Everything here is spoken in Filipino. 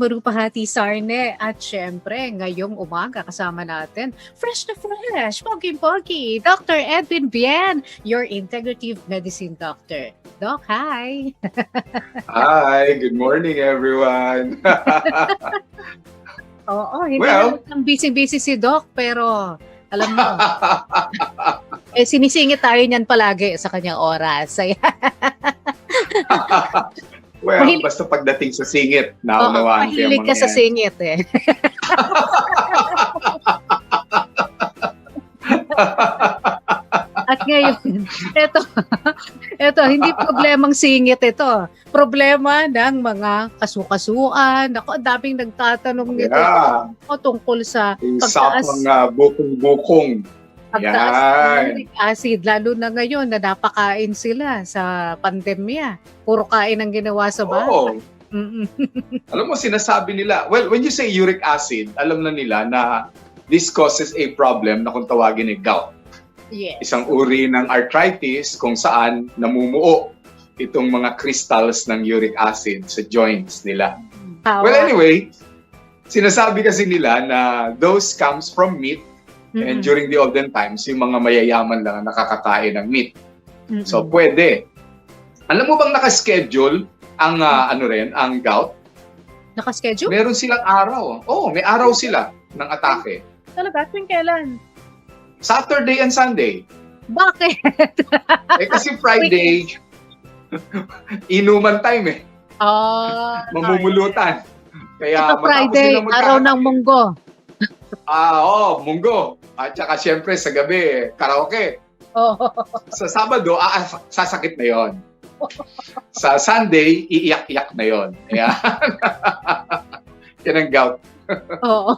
Marupahati Sarne. At syempre, ngayong umaga kasama natin, fresh na fresh, pogi-pogi, Dr. Edwin Bien, your integrative medicine doctor. Doc, hi! Hi, good morning everyone. Oo, hindi Well, lang busy-busy si Doc, pero alam mo, sinisingit tayo niyan palagi sa kanyang oras. well, Mahilig- basta pagdating sa singit, Oo, naunawaan ko yung mahilig ka mga sa yan. singit eh. At ngayon, eto, hindi problemang singit ito. Problema ng mga kasukasuan. Ako, daming nagtatanong nito Yeah, tungkol sa usapang bukong-bukong. pagtaas Yan. ng uric acid. Lalo na ngayon na napakain sila sa pandemya. Puro kain ang ginawa sa bahay. Oo. Mm-mm. Alam mo, sinasabi nila, well, when you say uric acid, alam na nila na this causes a problem na kung tawagin ay gout. Yes. Isang uri ng arthritis kung saan namumuo itong mga crystals ng uric acid sa joints nila. Well, anyway, sinasabi kasi nila na those comes from meat. And during the olden times, yung mga mayayaman lang ang nakakakain ng meat. So, pwede. Alam mo bang nakaschedule ang ang gout? Nakaschedule? Meron silang araw. Oo, may araw sila ng atake. Talaga? Tuwing kailan? Saturday and Sunday. Bakit? Kasi Friday, inuman time eh. Mamumulutan. Kaya Ito Friday, araw ng munggo. munggo. At saka siyempre sa gabi, karaoke. Sa Sabado, sasakit na yon. Sa Sunday, iiyak-iyak na yon. Ayan. Yan ang gout. Oo.